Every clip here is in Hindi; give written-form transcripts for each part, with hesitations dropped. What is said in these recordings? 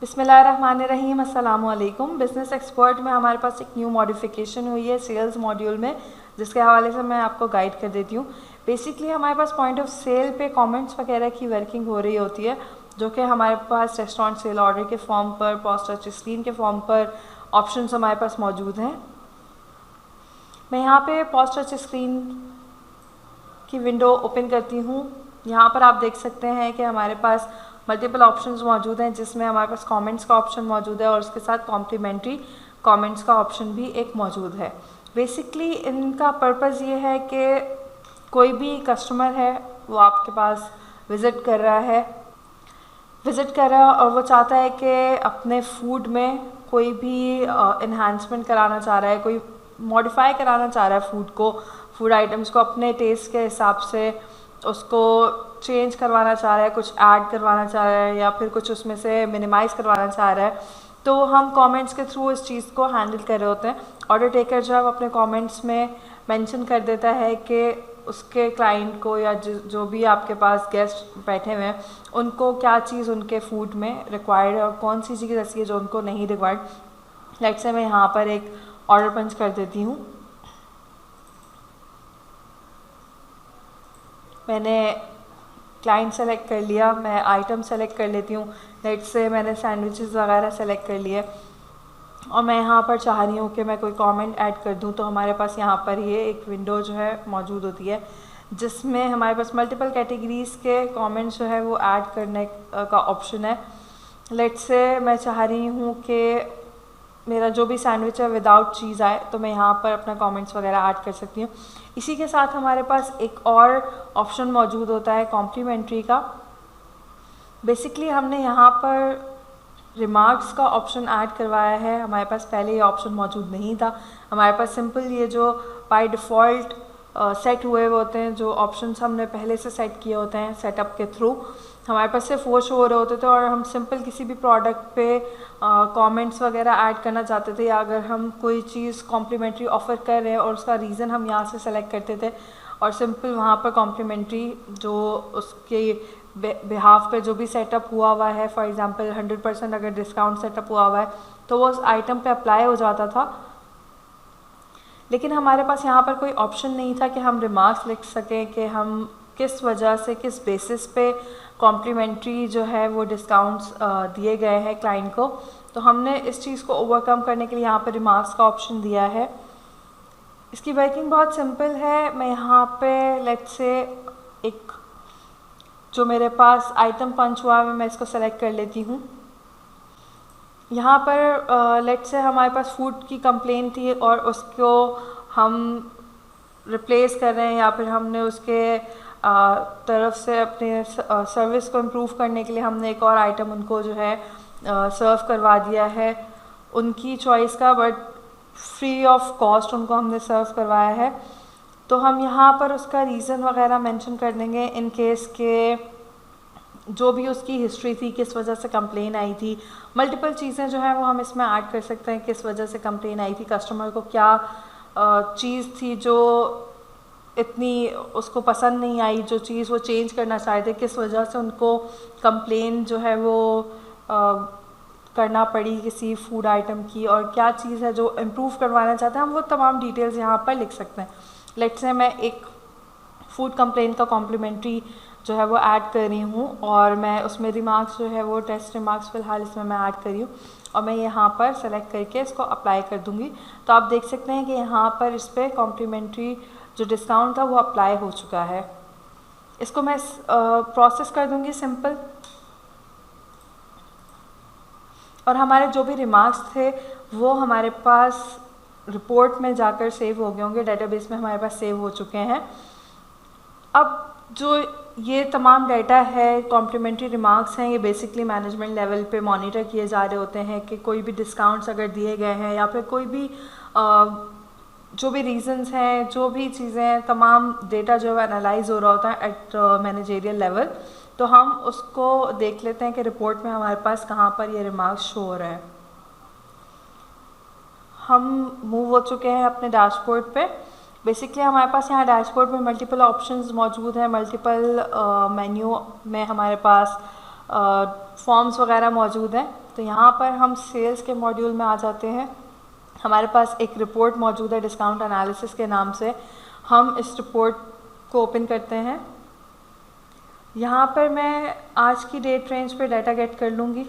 बिस्मिल्लाहिर्रहमानिर्रहीम, अस्सलाम वालेकुम। बिज़नेस एक्सपर्ट में हमारे पास एक न्यू मॉडिफिकेशन हुई है सेल्स मॉड्यूल में, जिसके हवाले से मैं आपको गाइड कर देती हूँ। बेसिकली हमारे पास पॉइंट ऑफ सेल पे कमेंट्स वगैरह की वर्किंग हो रही होती है, जो कि हमारे पास रेस्टोरेंट सेल ऑर्डर के फॉर्म पर, पॉस्ट टच स्क्रीन के फॉर्म पर ऑप्शंस हमारे पास मौजूद हैं। मैं यहाँ पे पॉस्ट टच स्क्रीन की विंडो ओपन करती हूँ। यहाँ पर आप देख सकते हैं कि हमारे पास मल्टीपल ऑप्शंस मौजूद हैं, जिसमें हमारे पास कमेंट्स का ऑप्शन मौजूद है और उसके साथ कॉम्प्लीमेंट्री कमेंट्स का ऑप्शन भी एक मौजूद है। बेसिकली इनका पर्पज़ ये है कि कोई भी कस्टमर है वो आपके पास विज़िट कर रहा है और वो चाहता है कि अपने फूड में कोई भी इन्हांसमेंट कराना चाह रहा है, कोई मॉडिफाई कराना चाह रहा है फूड आइटम्स को अपने टेस्ट के हिसाब से उसको चेंज करवाना चाह रहा है, कुछ ऐड करवाना चाह रहा है या फिर कुछ उसमें से मिनिमाइज़ करवाना चाह रहा है, तो हम कमेंट्स के थ्रू इस चीज़ को हैंडल कर रहे होते हैं। ऑर्डर टेकर जो है वो अपने कमेंट्स में मेंशन कर देता है कि उसके क्लाइंट को या जो भी आपके पास गेस्ट बैठे हुए हैं उनको क्या चीज़ उनके फूड में रिक्वायर्ड है और कौन सी चीज़ ऐसी है जो उनको नहीं रिक्वायर्ड। लाइक से मैं यहाँ पर एक ऑर्डर पंच कर देती हूँ। मैंने क्लाइंट सेलेक्ट कर लिया, मैं आइटम सेलेक्ट कर लेती हूँ। लेट्स से मैंने सैंडविचेस वगैरह सेलेक्ट कर लिए और मैं यहाँ पर चाह रही हूँ कि मैं कोई कमेंट ऐड कर दूँ, तो हमारे पास यहाँ पर ये एक विंडो जो है मौजूद होती है, जिसमें हमारे पास मल्टीपल कैटेगरीज़ के कमेंट्स जो है वो ऐड करने का ऑप्शन है। लेट्स से मैं चाह रही हूँ कि मेरा जो भी सैंडविच है विदाउट चीज़ आए, तो मैं यहाँ पर अपना कमेंट्स वगैरह ऐड कर सकती हूँ। इसी के साथ हमारे पास एक और ऑप्शन मौजूद होता है कॉम्प्लीमेंट्री का। बेसिकली हमने यहाँ पर रिमार्क्स का ऑप्शन ऐड करवाया है। हमारे पास पहले ये ऑप्शन मौजूद नहीं था। हमारे पास सिंपल ये जो बाय डिफ़ॉल्ट सेट हुए होते हैं, जो ऑप्शंस हमने पहले से सेट किए होते हैं सेटअप के थ्रू, हमारे पास सिर्फ वो शो हो रहे होते थे और हम सिंपल किसी भी प्रोडक्ट पे कमेंट्स वगैरह ऐड करना चाहते थे, या अगर हम कोई चीज़ कॉम्प्लीमेंट्री ऑफ़र कर रहे हैं और उसका रीज़न हम यहाँ से सेलेक्ट करते थे और सिंपल वहाँ पर कॉम्प्लीमेंट्री जो उसके बिहाफ पे जो भी सेटअप हुआ है, फॉर एग्जांपल 100% अगर डिस्काउंट सेटअप हुआ है तो वो उस आइटम पे अप्लाई हो जाता था। लेकिन हमारे पास यहाँ पर कोई ऑप्शन नहीं था कि हम रिमार्क्स लिख सकें कि हम किस वजह से, किस बेसिस पे कॉम्प्लीमेंट्री जो है वो डिस्काउंट्स दिए गए हैं क्लाइंट को। तो हमने इस चीज़ को ओवरकम करने के लिए यहाँ पर रिमार्क्स का ऑप्शन दिया है। इसकी वर्किंग बहुत सिंपल है। मैं यहाँ पे लेट्स से एक जो मेरे पास आइटम पंच हुआ है मैं इसको सेलेक्ट कर लेती हूँ। यहाँ पर लेट्स से हमारे पास फूड की कंप्लेन थी और उसको हम रिप्लेस कर रहे हैं, या फिर हमने उसके तरफ से अपने सर्विस को इम्प्रूव करने के लिए हमने एक और आइटम उनको जो है सर्व करवा दिया है उनकी चॉइस का, बट फ्री ऑफ कॉस्ट उनको हमने सर्व करवाया है। तो हम यहाँ पर उसका रीज़न वगैरह मेंशन कर देंगे इन केस के जो भी उसकी हिस्ट्री थी, किस वजह से कंप्लेन आई थी। मल्टीपल चीज़ें जो हैं वो हम इसमें ऐड कर सकते हैं, किस वजह से कंप्लेन आई थी, कस्टमर को क्या चीज़ थी जो इतनी उसको पसंद नहीं आई, जो चीज़ वो चेंज करना चाहते, किस वजह से उनको कंप्लेन जो है वो करना पड़ी किसी फूड आइटम की, और क्या चीज़ है जो इम्प्रूव करवाना चाहते हैं, हम वो तमाम डिटेल्स यहाँ पर लिख सकते हैं। लेट्स से मैं एक फूड कंप्लेन का कॉम्प्लीमेंट्री जो है वो ऐड कर रही हूँ और मैं उसमें रिमार्क्स जो है वो टेस्ट रिमार्क्स फ़िलहाल इसमें मैं ऐड कर रही हूँ और मैं यहाँ पर सेलेक्ट करके इसको अप्लाई कर दूँगी। तो आप देख सकते हैं कि यहाँ पर इस पर कॉम्प्लीमेंट्री जो डिस्काउंट था वो अप्लाई हो चुका है। इसको मैं प्रोसेस कर दूँगी सिंपल, और हमारे जो भी रिमार्क्स थे वो हमारे पास रिपोर्ट में जाकर सेव हो गए होंगे, डेटाबेस में हमारे पास सेव हो चुके हैं। अब जो ये तमाम डाटा है, कॉम्प्लीमेंट्री रिमार्क्स हैं, ये बेसिकली मैनेजमेंट लेवल पे मॉनिटर किए जा रहे होते हैं कि कोई भी डिस्काउंट्स अगर दिए गए हैं या फिर कोई भी जो भी रीजंस हैं, जो भी चीज़ें, तमाम डेटा जो है एनालाइज हो रहा होता है एट मैनेजरियल लेवल। तो हम उसको देख लेते हैं कि रिपोर्ट में हमारे पास कहाँ पर ये रिमार्क्स शो हो रहे हैं। हम मूव हो चुके हैं अपने डैशबोर्ड पे। बेसिकली हमारे पास यहाँ डैशबोर्ड में मल्टीपल ऑप्शंस मौजूद हैं, मल्टीपल मेन्यू में हमारे पास फॉर्म्स वगैरह मौजूद हैं। तो यहाँ पर हम सेल्स के मॉड्यूल में आ जाते हैं। हमारे पास एक रिपोर्ट मौजूद है डिस्काउंट एनालिसिस के नाम से। हम इस रिपोर्ट को ओपन करते हैं। यहाँ पर मैं आज की डेट रेंज पे डाटा गेट कर लूँगी।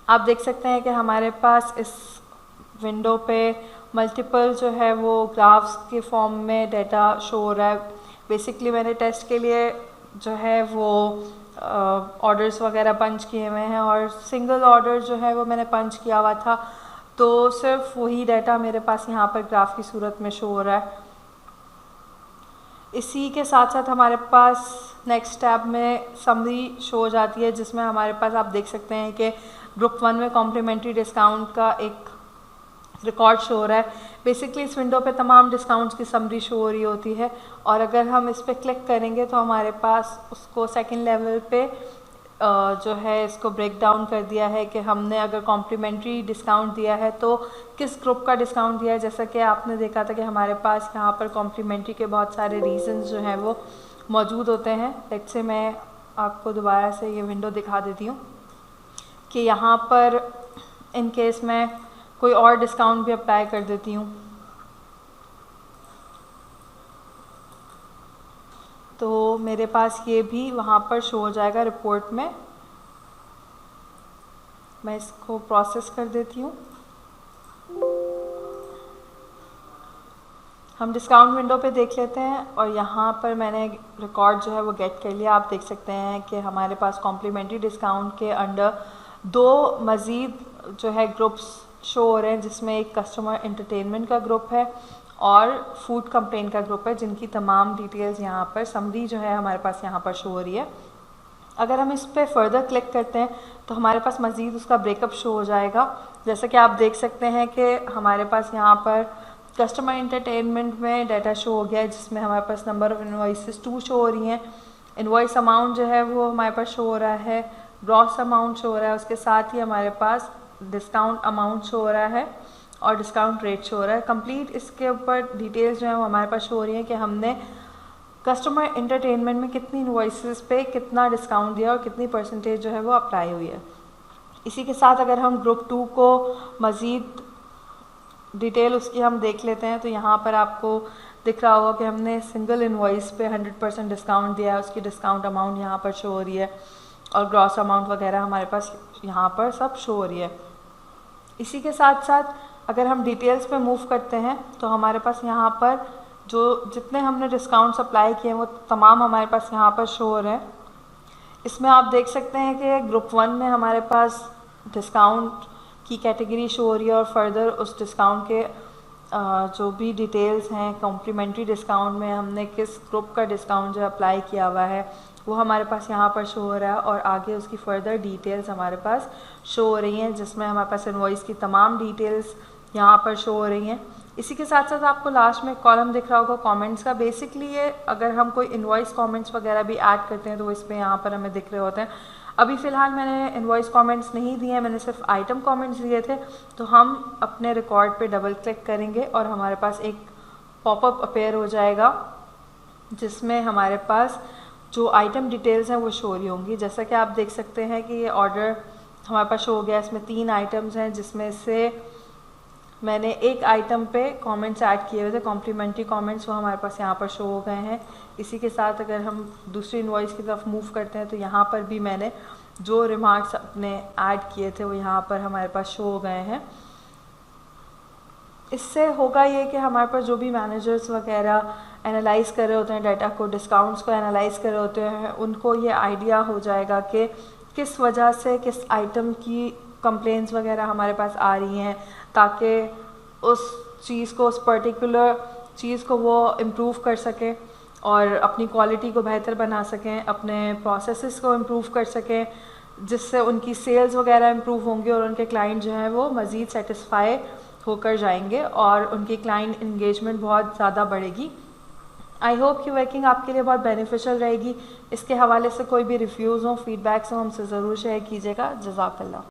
आप देख सकते हैं कि हमारे पास इस विंडो पे मल्टीपल जो है वो ग्राफ्स के फॉर्म में डाटा शो हो रहा है। बेसिकली मैंने टेस्ट के लिए जो है वो ऑर्डर्स वगैरह पंच किए हुए हैं और सिंगल ऑर्डर जो है वो मैंने पंच किया हुआ था, तो सिर्फ वही डाटा मेरे पास यहाँ पर ग्राफ की सूरत में शो हो रहा है। इसी के साथ साथ हमारे पास नेक्स्ट टैब में समरी शो हो जाती है, जिसमें हमारे पास आप देख सकते हैं कि ग्रुप 1 में कॉम्प्लीमेंट्री डिस्काउंट का एक रिकॉर्ड शो हो रहा है। बेसिकली इस विंडो पे तमाम डिस्काउंट्स की समरी शो हो रही होती है और अगर हम इस पर क्लिक करेंगे तो हमारे पास उसको सेकंड लेवल पे जो है इसको ब्रेक डाउन कर दिया है कि हमने अगर कॉम्प्लीमेंट्री डिस्काउंट दिया है तो किस ग्रुप का डिस्काउंट दिया है। जैसा कि आपने देखा था कि हमारे पास यहाँ पर कॉम्प्लीमेंट्री के बहुत सारे रीजंस जो हैं वो मौजूद होते हैं। लेट्स से मैं आपको दोबारा से ये विंडो दिखा देती हूँ कि यहाँ पर इन केस मैं कोई और डिस्काउंट भी अप्लाई कर देती हूँ तो मेरे पास ये भी वहाँ पर शो हो जाएगा रिपोर्ट में। मैं इसको प्रोसेस कर देती हूँ। हम डिस्काउंट विंडो पे देख लेते हैं और यहाँ पर मैंने रिकॉर्ड जो है वो गेट कर लिया। आप देख सकते हैं कि हमारे पास कॉम्प्लीमेंट्री डिस्काउंट के अंडर 2 मज़ीद जो है ग्रुप्स शो हो रहे हैं, जिसमें एक कस्टमर एंटरटेनमेंट का ग्रुप है और फूड कंप्लेन का ग्रुप है, जिनकी तमाम डिटेल्स यहाँ पर समरी जो है हमारे पास यहाँ पर शो हो रही है। अगर हम इस पर फर्दर क्लिक करते हैं तो हमारे पास मज़ीद उसका ब्रेकअप शो हो जाएगा। जैसा कि आप देख सकते हैं कि हमारे पास यहाँ पर कस्टमर एंटरटेनमेंट में डाटा शो हो गया है, जिसमें हमारे पास नंबर ऑफ़ इन्वॉइसेस 2 शो हो रही हैं। इन्वॉइस अमाउंट जो है वो हमारे पास शो हो रहा है, ग्रॉस अमाउंट शो हो रहा है, उसके साथ ही हमारे पास डिस्काउंट अमाउंट शो हो रहा है और डिस्काउंट रेट शो हो रहा है। कंप्लीट इसके ऊपर डिटेल्स जो है वो हमारे पास शो हो रही हैं कि हमने कस्टमर एंटरटेनमेंट में कितनी इन्वॉइसेस पे कितना डिस्काउंट दिया और कितनी परसेंटेज जो है वो अप्लाई हुई है। इसी के साथ अगर हम ग्रुप 2 को मज़ीद डिटेल उसकी हम देख लेते हैं तो यहाँ पर आपको दिख रहा होगा कि हमने सिंगल इन्वॉइस पे 100% डिस्काउंट दिया है, उसकी डिस्काउंट अमाउंट यहाँ पर शो हो रही है और ग्रॉस अमाउंट वगैरह हमारे पास यहाँ पर सब शो हो रही है। इसी के साथ साथ अगर हम डिटेल्स पे मूव करते हैं तो हमारे पास यहाँ पर जो जितने हमने डिस्काउंट्स अप्लाई किए हैं वो तमाम हमारे पास यहाँ पर शो हो रहे हैं। इसमें आप देख सकते हैं कि ग्रुप 1 में हमारे पास डिस्काउंट की कैटेगरी शो हो रही है और फर्दर उस डिस्काउंट के जो भी डिटेल्स हैं कॉम्प्लीमेंट्री डिस्काउंट में हमने किस ग्रुप का डिस्काउंट जो अप्लाई किया हुआ है वो हमारे पास यहाँ पर शो हो रहा है और आगे उसकी फर्दर डिटेल्स हमारे पास शो हो रही हैं, जिसमें हमारे पास इनवॉइस की तमाम डिटेल्स यहाँ पर शो हो रही हैं। इसी के साथ साथ आपको लास्ट में एक कॉलम दिख रहा होगा कमेंट्स का। बेसिकली ये अगर हम कोई इनवॉइस कमेंट्स वगैरह भी ऐड करते हैं तो वो इस पर यहाँ पर हमें दिख रहे होते हैं। अभी फ़िलहाल मैंने इनवॉइस कमेंट्स नहीं दिए हैं, मैंने सिर्फ आइटम कमेंट्स दिए थे। तो हम अपने रिकॉर्ड पे डबल क्लिक करेंगे और हमारे पास एक पॉपअप अपेयर हो जाएगा जिसमें हमारे पास जो आइटम डिटेल्स हैं वो शो हो रही होंगी। जैसा कि आप देख सकते हैं कि ये ऑर्डर हमारे पास शो हो गया। इसमें 3 आइटम्स हैं जिसमें से मैंने एक आइटम पे कमेंट्स ऐड किए हुए थे, कॉम्प्लीमेंट्री कमेंट्स, वो हमारे पास यहाँ पर शो हो गए हैं। इसी के साथ अगर हम दूसरी इनवॉइस की तरफ मूव करते हैं तो यहाँ पर भी मैंने जो रिमार्क्स अपने ऐड किए थे वो यहाँ पर हमारे पास शो हो गए हैं। इससे होगा ये कि हमारे पास जो भी मैनेजर्स वगैरह एनालाइज़ कर रहे होते हैं डाटा को, डिस्काउंट्स को एनालाइज़ कर रहे होते हैं, उनको ये आइडिया हो जाएगा कि किस वजह से किस आइटम की कंप्लेंट्स वगैरह हमारे पास आ रही हैं, ताकि उस चीज़ को, उस पर्टिकुलर चीज़ को वो इम्प्रूव कर सकें और अपनी क्वालिटी को बेहतर बना सकें, अपने प्रोसेसेस को इम्प्रूव कर सकें, जिससे उनकी सेल्स वगैरह इम्प्रूव होंगी और उनके क्लाइंट जो हैं वो मज़ीद सेटिस्फाई होकर जाएंगे और उनकी क्लाइंट इंगेजमेंट बहुत ज़्यादा बढ़ेगी। आई होप कि वर्किंग आपके लिए बहुत बेनिफिशियल रहेगी। इसके हवाले से कोई भी रिव्यूज़ हों, फीडबैक्स हों, हमसे ज़रूर शेयर कीजिएगा। जज़ाकल्लाह।